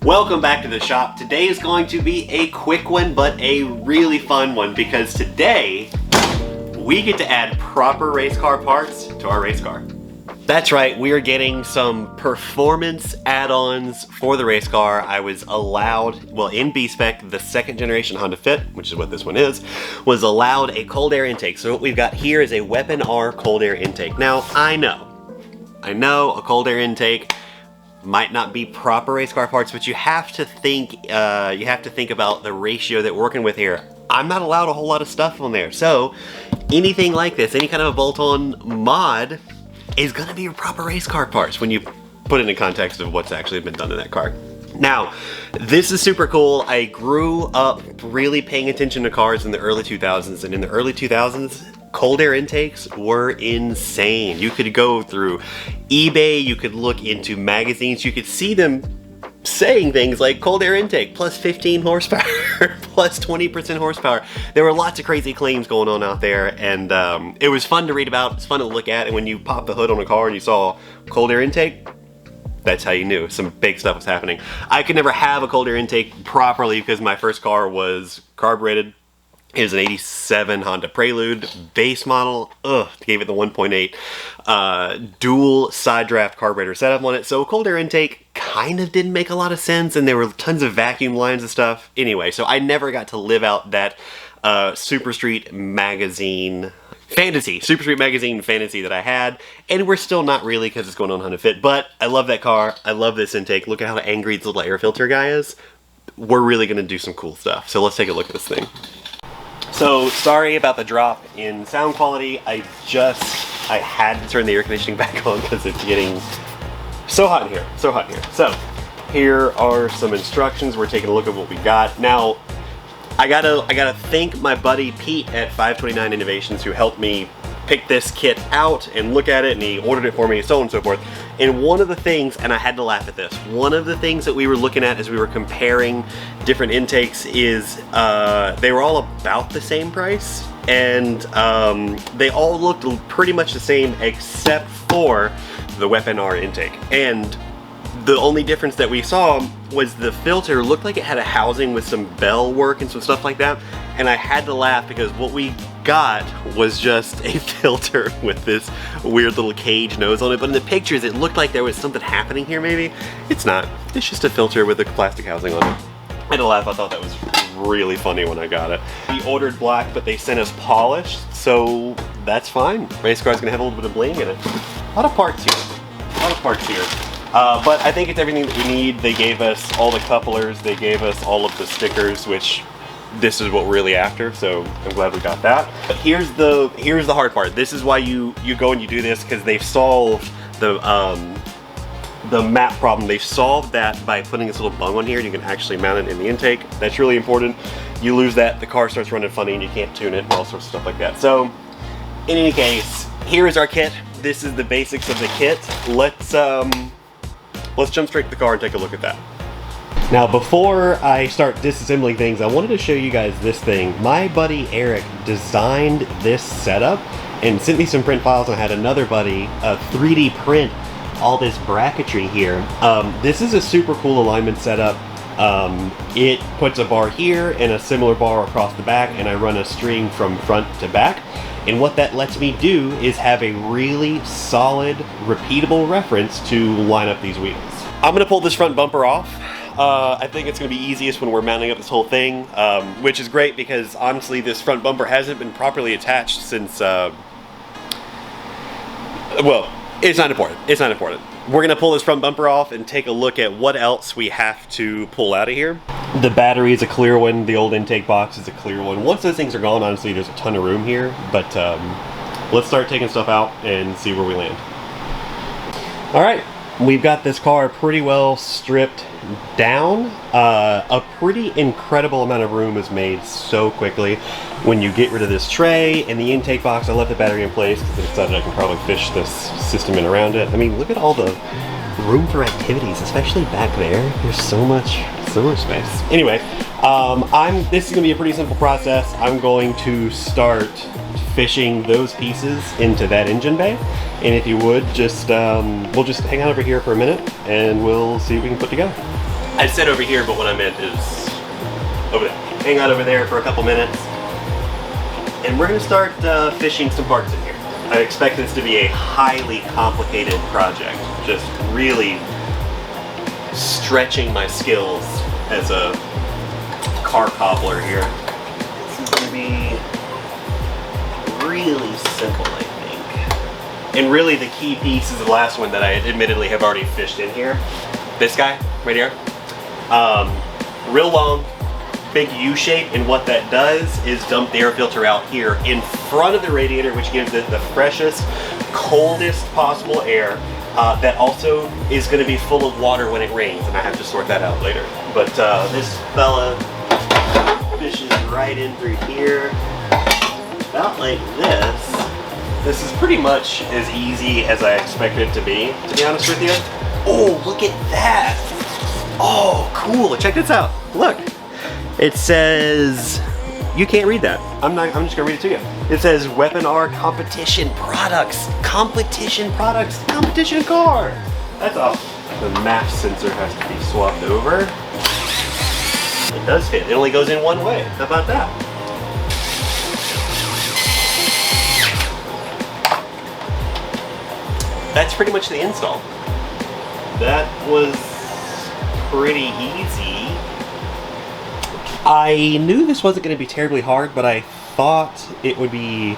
Welcome back to the shop. Today is going to be a quick one, but a really fun one because today we get to add proper race car parts to our race car. That's right, we are getting some performance add-ons for the race car. I was allowed, well, in B-Spec, the second generation Honda Fit, which is what this one is, was allowed a cold air intake. So what we've got here is a Weapon R cold air intake. Now, I know a cold air intake might not be proper race car parts, but you have to think about the ratio that we're working with here. I'm not allowed a whole lot of stuff on there. So anything like this, any kind of a bolt-on mod is gonna be your proper race car parts when you put it in context of what's actually been done to that car. Now, this is super cool. I grew up really paying attention to cars in the early 2000s, and in the early 2000s, cold air intakes were insane. You could go through eBay, you could look into magazines, you could see them saying things like cold air intake plus 15 horsepower, plus 20% horsepower. There were lots of crazy claims going on out there, and it was fun to read about, it's fun to look at, and when you pop the hood on a car and you saw cold air intake, that's how you knew some big stuff was happening. I could never have a cold air intake properly because my first car was carbureted. It was an 87 Honda Prelude base model. Gave it the 1.8 dual side draft carburetor setup on it. So cold air intake kind of didn't make a lot of sense, and there were tons of vacuum lines and stuff. Anyway, so I never got to live out that Super Street Magazine fantasy that I had, and we're still not really because it's going on Honda Fit. But I love that car. I love this intake. Look at how angry this little air filter guy is. We're really going to do some cool stuff. So let's take a look at this thing. So, sorry about the drop in sound quality. I had to turn the air conditioning back on because it's getting so hot in here, so hot in here. So, here are some instructions. We're taking a look at what we got. Now, I gotta thank my buddy Pete at 529 Innovations who helped me pick this kit out and look at it, and he ordered it for me, so on and so forth. And one of the things, and I had to laugh at this, one of the things that we were looking at as we were comparing different intakes is they were all about the same price, and they all looked pretty much the same except for the Weapon R intake. And the only difference that we saw was the filter looked like it had a housing with some bell work and some stuff like that, and I had to laugh because what we got was just a filter with this weird little cage nose on it, but in the pictures it looked like there was something happening here maybe. It's not. It's just a filter with a plastic housing on it. I had to laugh. I thought that was really funny when I got it. We ordered black, but they sent us polished, so that's fine. Race car's gonna have a little bit of bling in it. A lot of parts here. A lot of parts here. But I think it's everything that we need. They gave us all the couplers, they gave us all of the stickers, which this is what we're really after, so I'm glad we got that. But here's the hard part. This is why you go and you do this, because they've solved the map problem. They've solved that by putting this little bung on here. You can actually mount it in the intake. That's really important. You lose that, the car starts running funny and you can't tune it and all sorts of stuff like that. So in any case, here is our kit. This is the basics of the kit. Let's jump straight to the car and take a look at that. Now, before I start disassembling things, I wanted to show you guys this thing. My buddy Eric designed this setup and sent me some print files, and I had another buddy 3D print all this bracketry here. This is a super cool alignment setup. It puts a bar here and a similar bar across the back, and I run a string from front to back. And what that lets me do is have a really solid, repeatable reference to line up these wheels. I'm gonna pull this front bumper off. I think it's gonna be easiest when we're mounting up this whole thing, which is great because honestly this front bumper hasn't been properly attached since, well, it's not important. It's not important. We're gonna pull this front bumper off and take a look at what else we have to pull out of here. The battery is a clear one, the old intake box is a clear one. Once those things are gone, honestly, there's a ton of room here, but let's start taking stuff out and see where we land. All right, we've got this car pretty well stripped down. A pretty incredible amount of room is made so quickly when you get rid of this tray and the intake box. I left the battery in place because I decided I can probably fish this system in around it. I mean, look at all the room for activities, especially back there. There's so much space. Anyway, this is gonna be a pretty simple process. I'm going to start fishing those pieces into that engine bay, and if you would just we'll just hang out over here for a minute and we'll see what we can put together. I said over here, but what I meant is over there. Hang out over there for a couple minutes. And we're gonna start fishing some parts in here. I expect this to be a highly complicated project. Just really stretching my skills as a car cobbler here. This is gonna be really simple, I think. And really the key piece is the last one that I admittedly have already fished in here. This guy, right here. Real long, big U shape, and what that does is dump the air filter out here in front of the radiator, which gives it the freshest, coldest possible air that also is going to be full of water when it rains, and I have to sort that out later. But this fella fishes right in through here, about like this. This is pretty much as easy as I expected it to be honest with you. Oh, look at that! Oh, cool! Check this out. Look. It says, you can't read that. I'm just gonna read it to you. It says Weapon R competition products. Competition products, competition car. That's awesome. The map sensor has to be swapped over. It does fit, it only goes in one way. How about that? That's pretty much the install. That was pretty easy. I knew this wasn't going to be terribly hard, but I thought it would be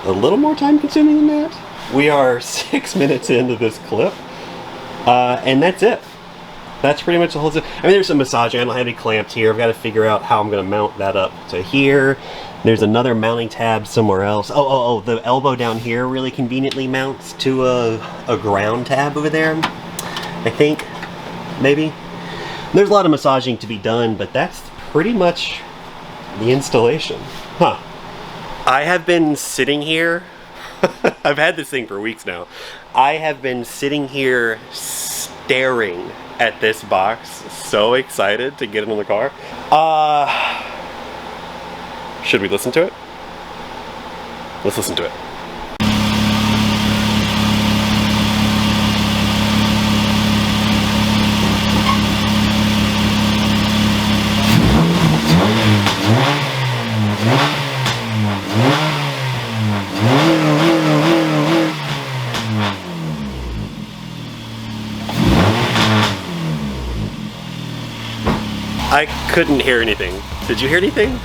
a little more time consuming than that. We are 6 minutes into this clip, and that's it. That's pretty much the whole thing. I mean, there's some massaging. I don't have any clamps here. I've got to figure out how I'm going to mount that up to here. There's another mounting tab somewhere else. Oh, the elbow down here really conveniently mounts to a ground tab over there, I think, maybe. There's a lot of massaging to be done, but that's pretty much the installation. Huh. I have been sitting here, I've had this thing for weeks now. I have been sitting here staring at this box, so excited to get it in the car. Should we listen to it? Let's listen to it. I couldn't hear anything. Did you hear anything?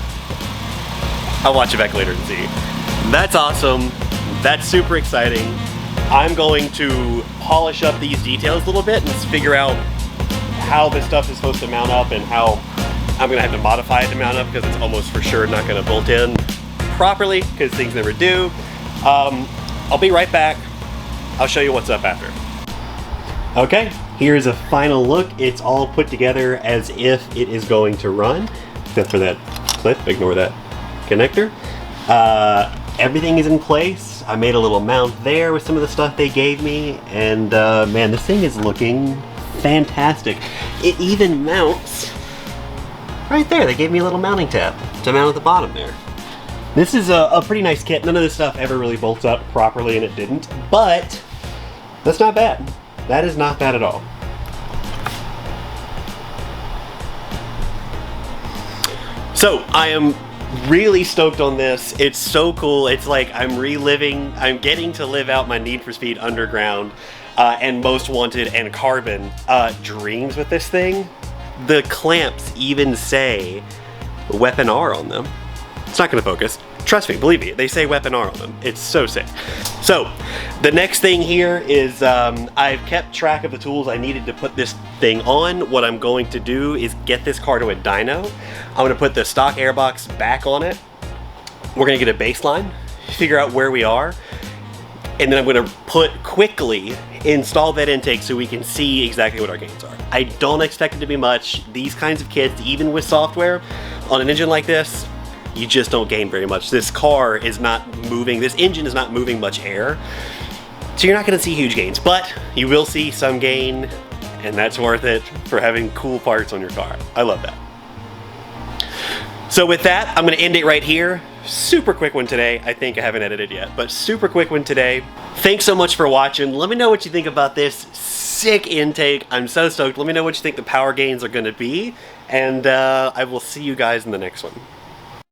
I'll watch it back later and see. That's awesome. That's super exciting. I'm going to polish up these details a little bit and figure out how this stuff is supposed to mount up and how I'm gonna have to modify it to mount up, because it's almost for sure not gonna bolt in properly, because things never do. I'll be right back. I'll show you what's up after. Okay, here's a final look. It's all put together as if it is going to run, except for that clip, ignore that connector. Everything is in place. I made a little mount there with some of the stuff they gave me, and man, this thing is looking fantastic. It even mounts right there. They gave me a little mounting tab to mount at the bottom there. This is a pretty nice kit. None of this stuff ever really bolts up properly, and it didn't, but that's not bad. That is not bad at all. So I am really stoked on this. It's so cool. It's like I'm getting to live out my Need for Speed Underground and Most Wanted and Carbon dreams with this thing. The clamps even say Weapon R on them. It's not gonna focus. Trust me, believe me, they say Weapon R on them. It's so sick. So, the next thing here is I've kept track of the tools I needed to put this thing on. What I'm going to do is get this car to a dyno. I'm gonna put the stock airbox back on it. We're gonna get a baseline, figure out where we are, and then I'm gonna quickly install that intake so we can see exactly what our gains are. I don't expect it to be much. These kinds of kits, even with software, on an engine like this, you just don't gain very much. This car is not moving, this engine is not moving much air, so you're not gonna see huge gains, but you will see some gain, and that's worth it for having cool parts on your car. I love that. So with that, I'm gonna end it right here. Super quick one today. I think I haven't edited yet, but super quick one today. Thanks so much for watching. Let me know what you think about this sick intake. I'm so stoked. Let me know what you think the power gains are going to be, and I will see you guys in the next one.